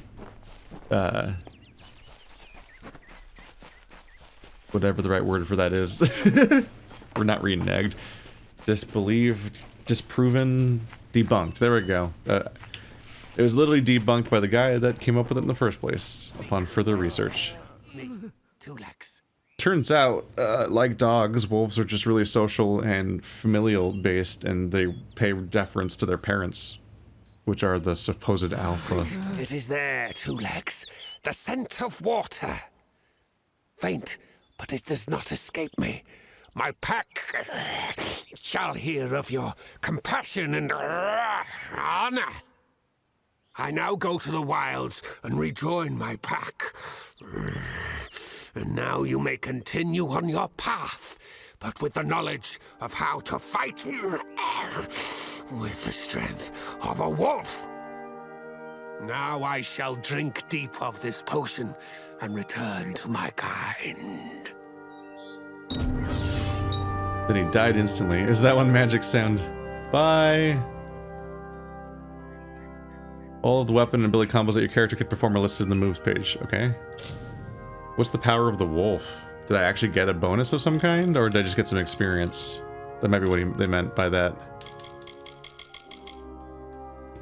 whatever the right word for that is. We're not reneged. Disbelieved, disproven, debunked. There we go. It was literally debunked by the guy that came up with it in the first place, upon further research. Turns out, like dogs, wolves are just really social and familial based, and they pay deference to their parents, which are the supposed alpha. It is there, Two Legs. The scent of water. Faint, but it does not escape me. My pack shall hear of your compassion and honor. I now go to the wilds and rejoin my pack. And now you may continue on your path, but with the knowledge of how to fight with the strength of a wolf. Now I shall drink deep of this potion and return to my kind. Then he died instantly. Is that one magic sound? Bye! All of the weapon and ability combos that your character could perform are listed in the moves page. Okay. What's the power of the wolf? Did I actually get a bonus of some kind, or did I just get some experience? That might be what they meant by that.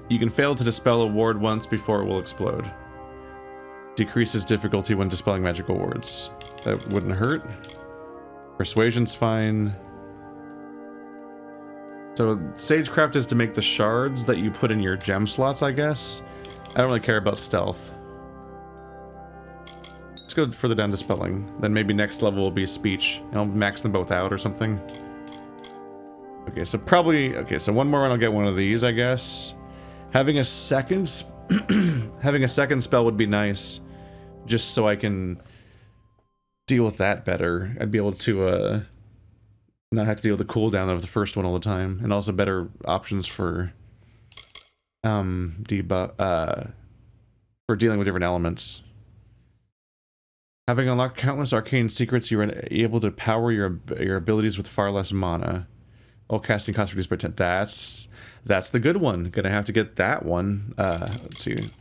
You can fail to dispel a ward once before it will explode. Decreases difficulty when dispelling magical wards. That wouldn't hurt. Persuasion's fine. So Sagecraft is to make the shards that you put in your gem slots, I guess. I don't really care about stealth. Let's go further down to spelling. Then maybe next level will be speech. And I'll max them both out or something. Okay, so probably... Okay, so one more and I'll get one of these, I guess. Having a second... having a second spell would be nice. Just so I can deal with that better. I'd be able to not have to deal with the cooldown of the first one all the time, and also better options for debuff for dealing with different elements. Having unlocked countless arcane secrets, you are able to power your abilities with far less mana. All casting costs reduced by 10. That's the good one. Gonna have to get that one. Let's see.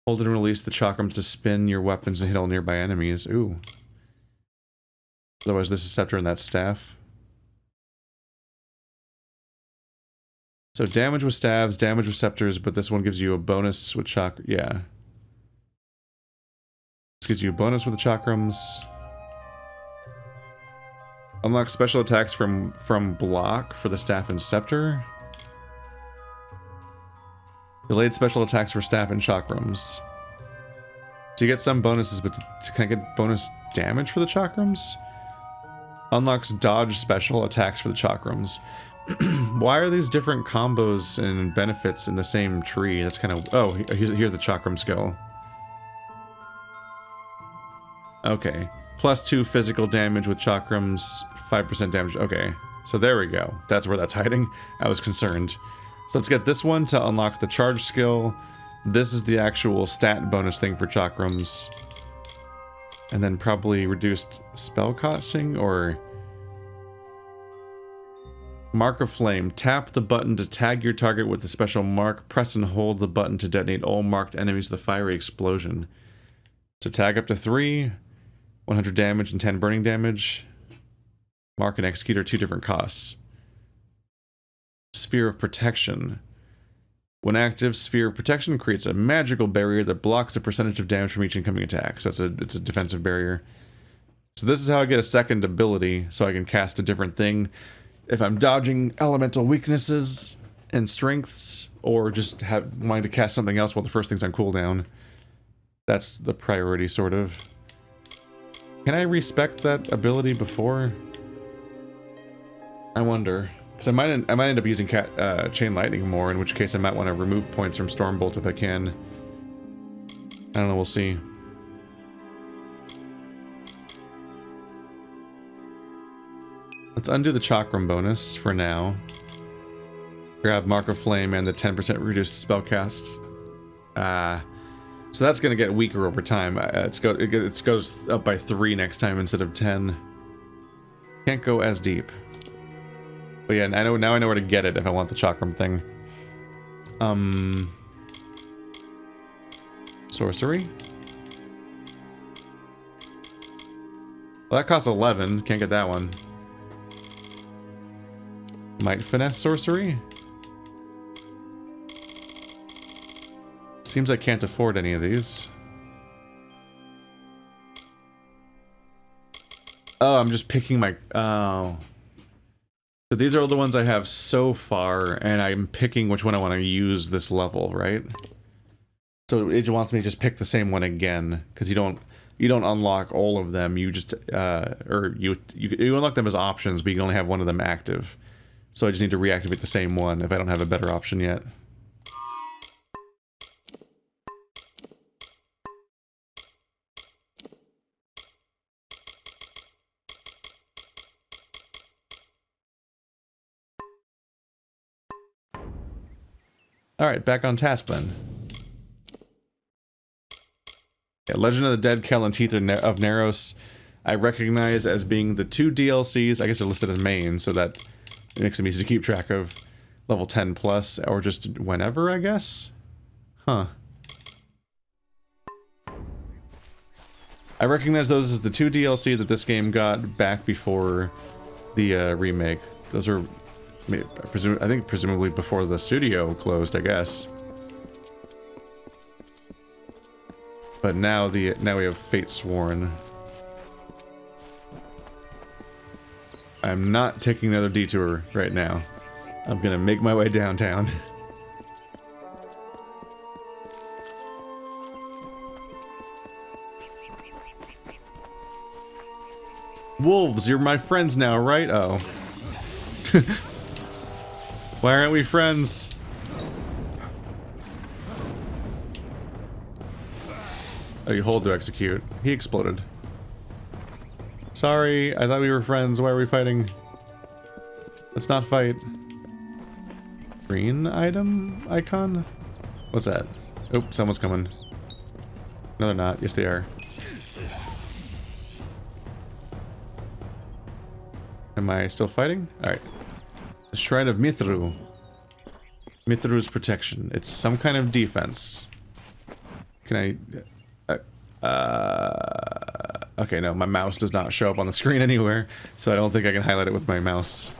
Hold and release the chakrams to spin your weapons and hit all nearby enemies. Ooh. Otherwise, this is Scepter and that staff. So damage with staves, damage with scepters, but this one gives you a bonus with chakra. Yeah. This gives you a bonus with the chakrams. Unlock special attacks from block for the staff and scepter. Delayed special attacks for staff and chakrams. So you get some bonuses, but can I get bonus damage for the chakrams? Unlocks dodge special attacks for the chakrams. Why are these different combos and benefits in the same tree? That's kind of... Oh, here's the chakram skill. Okay. +2 physical damage with chakrams, 5% damage. Okay. So there we go. That's where that's hiding. I was concerned. So let's get this one to unlock the charge skill. This is the actual stat bonus thing for chakrams. And then probably reduced spell costing, or... Mark of Flame. Tap the button to tag your target with the special mark. Press and hold the button to detonate all marked enemies with a fiery explosion. So tag up to 3, 100 damage and 10 burning damage. Mark and execute are 2 different costs. Sphere of Protection. When active, Sphere of Protection creates a magical barrier that blocks a percentage of damage from each incoming attack. So it's a defensive barrier. So this is how I get a second ability, so I can cast a different thing if I'm dodging elemental weaknesses and strengths, or just wanting to cast something else while the first thing's on cooldown. That's the priority, sort of. Can I respec that ability before? I wonder. Because I might end up using Chain Lightning more, in which case I might want to remove points from Stormbolt if I can. I don't know, we'll see. Let's undo the Chakram bonus for now. Grab Mark of Flame and the 10% reduced spellcast. So that's going to get weaker over time. It goes up by 3 next time instead of 10. Can't go as deep. But yeah, now I know where to get it if I want the Chakram thing. Sorcery. Well, that costs 11. Can't get that one. Might Finesse Sorcery? Seems I can't afford any of these. Oh, I'm just picking my... Oh. So these are all the ones I have so far, and I'm picking which one I want to use this level, right? So it wants me to just pick the same one again, because you don't unlock all of them. You just you unlock them as options, but you can only have one of them active. So I just need to reactivate the same one if I don't have a better option yet. Alright, back on task then. Yeah, Legend of the Dead, Kel and Teeth of Naros, I recognize as being the 2 DLCs. I guess they're listed as main, so that it makes them easy to keep track of. Level 10 plus, or just whenever, I guess? Huh. I recognize those as the 2 DLC that this game got back before the remake. Those are... I think presumably before the studio closed, I guess. But now we have Fatesworn. I'm not taking another detour right now. I'm gonna make my way downtown. Wolves, you're my friends now, right? Oh. Why aren't we friends? Oh, you hold to execute. He exploded. Sorry, I thought we were friends. Why are we fighting? Let's not fight. Green item icon? What's that? Oh, someone's coming. No, they're not. Yes, they are. Am I still fighting? Alright. The Shrine of Mithros. Mithros protection. It's some kind of defense. Can I... okay, no, my mouse does not show up on the screen anywhere, so I don't think I can highlight it with my mouse.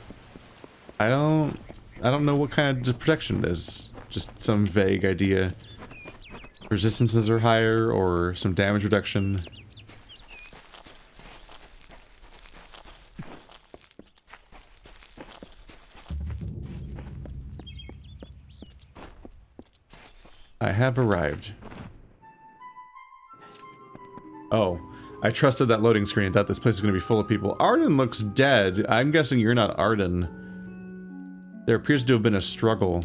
I don't know what kind of protection it is. Just some vague idea. Resistances are higher, or some damage reduction. I have arrived. Oh, I trusted that loading screen and thought this place was going to be full of people. Arden looks dead. I'm guessing you're not Arden. There appears to have been a struggle.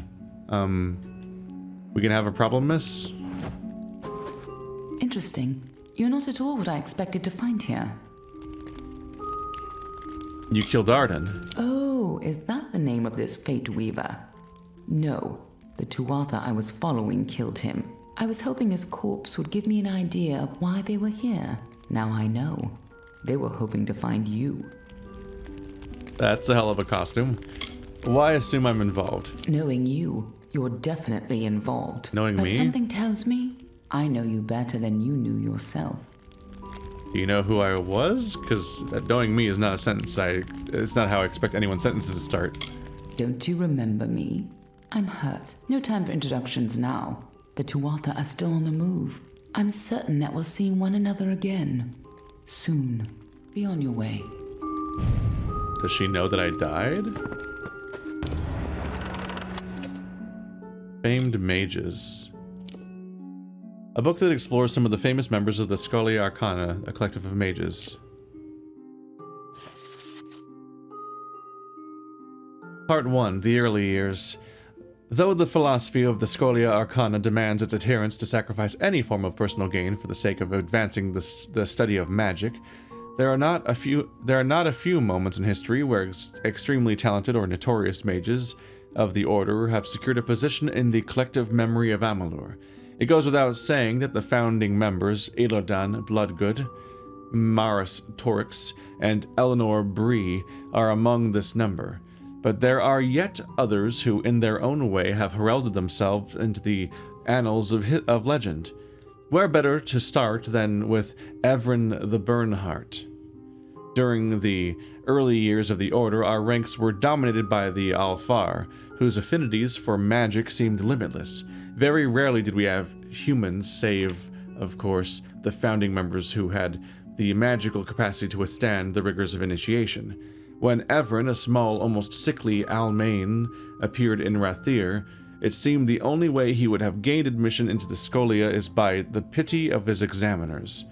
We can have a problem, miss? Interesting. You're not at all what I expected to find here. You killed Arden. Oh, is that the name of this Fate Weaver? No, the Tuatha I was following killed him. I was hoping his corpse would give me an idea of why they were here. Now I know. They were hoping to find you. That's a hell of a costume. Why assume I'm involved? Knowing you, you're definitely involved. Knowing but me? Something tells me I know you better than you knew yourself. Do you know who I was? Because knowing me is not a sentence. It's not how I expect anyone's sentences to start. Don't you remember me? I'm hurt. No time for introductions now. The Tuatha are still on the move. I'm certain that we'll see one another again. Soon. Be on your way. Does she know that I died? Famed Mages. A book that explores some of the famous members of the Scholia Arcana, a collective of mages. Part 1. The Early Years. Though the philosophy of the Scholia Arcana demands its adherents to sacrifice any form of personal gain for the sake of advancing the study of magic, there are not a few moments in history where extremely talented or notorious mages of the Order have secured a position in the collective memory of Amalur. It goes without saying that the founding members, Elodan Bloodgood, Maris Torix, and Eleanor Bree, are among this number. But there are yet others who, in their own way, have heralded themselves into the annals of legend. Where better to start than with Evren the Bernheart? During the early years of the Order, our ranks were dominated by the Alfar, whose affinities for magic seemed limitless. Very rarely did we have humans, save, of course, the founding members who had the magical capacity to withstand the rigors of initiation. When Evren, a small, almost sickly Almain, appeared in Rathir, it seemed the only way he would have gained admission into the Scholia is by the pity of his examiners.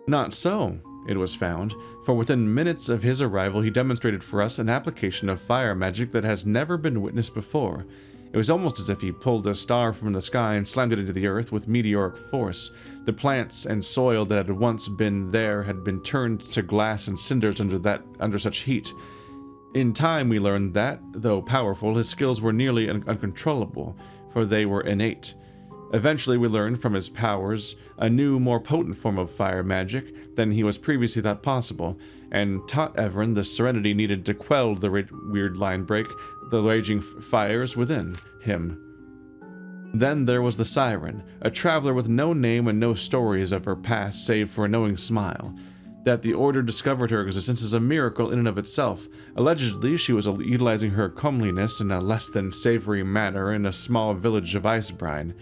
Not so, it was found, for within minutes of his arrival he demonstrated for us an application of fire magic that has never been witnessed before. It was almost as if he pulled a star from the sky and slammed it into the earth with meteoric force. The plants and soil that had once been there had been turned to glass and cinders under such heat. In time we learned that, though powerful, his skills were nearly uncontrollable, for they were innate. Eventually we learned from his powers a new, more potent form of fire magic than he was previously thought possible, and taught Evren the serenity needed to quell the weird line break, the raging fires within him. Then there was the Siren, a traveler with no name and no stories of her past save for a knowing smile. That the Order discovered her existence is a miracle in and of itself. Allegedly, she was utilizing her comeliness in a less than savory manner in a small village of Icebrine.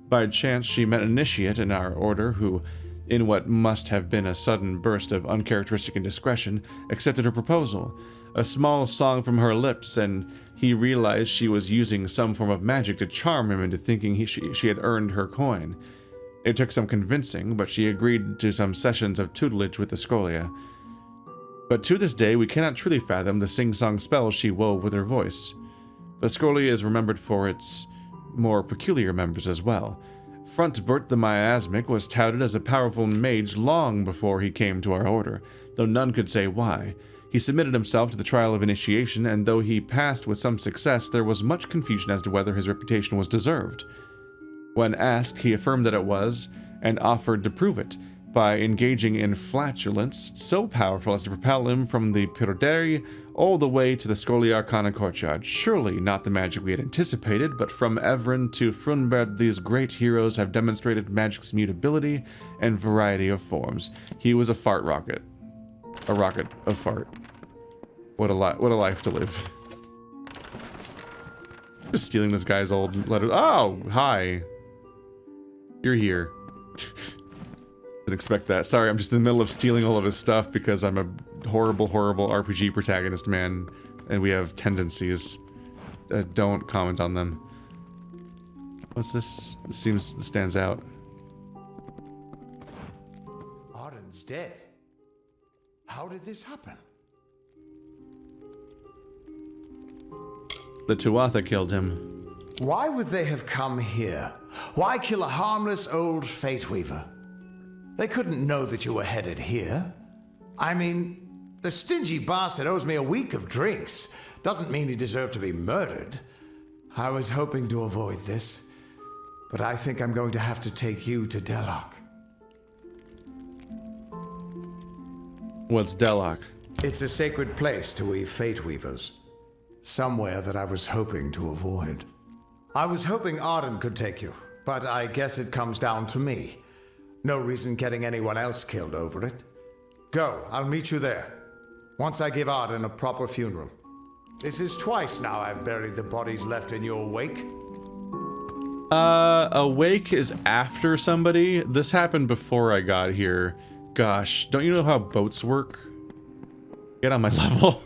By chance, she met an initiate in our Order who, in what must have been a sudden burst of uncharacteristic indiscretion, accepted her proposal. A small song from her lips, and he realized she was using some form of magic to charm him into thinking she had earned her coin. It took some convincing, but she agreed to some sessions of tutelage with the Scholia. But to this day, we cannot truly fathom the sing-song spells she wove with her voice. The Scholia is remembered for its more peculiar members as well. Frontbert the Miasmic was touted as a powerful mage long before he came to our order, though none could say why. He submitted himself to the trial of initiation, and though he passed with some success, there was much confusion as to whether his reputation was deserved. When asked, he affirmed that it was, and offered to prove it, by engaging in flatulence so powerful as to propel him from the Piroderi all the way to the Scoli Arcana courtyard. Surely not the magic we had anticipated, but from Evren to Frunbert, these great heroes have demonstrated magic's mutability and variety of forms. He was a fart rocket. A rocket of fart. What a life to live. Just stealing this guy's old letter. Oh, hi. You're here. Didn't expect that. Sorry, I'm just in the middle of stealing all of his stuff because I'm a horrible, horrible RPG protagonist, man. And we have tendencies. Don't comment on them. What's this? This stands out. Arden's dead. How did this happen? The Tuatha killed him. Why would they have come here? Why kill a harmless old Fate Weaver? They couldn't know that you were headed here. I mean, the stingy bastard owes me a week of drinks. Doesn't mean he deserved to be murdered. I was hoping to avoid this, but I think I'm going to have to take you to Delok. What's Delok? It's a sacred place to we Fate Weavers. Somewhere that I was hoping to avoid. I was hoping Arden could take you, but I guess it comes down to me. No reason getting anyone else killed over it. Go, I'll meet you there. Once I give Arden a proper funeral. This is twice now I've buried the bodies left in your wake. A wake is after somebody. This happened before I got here. Gosh, don't you know how boats work? Get on my level.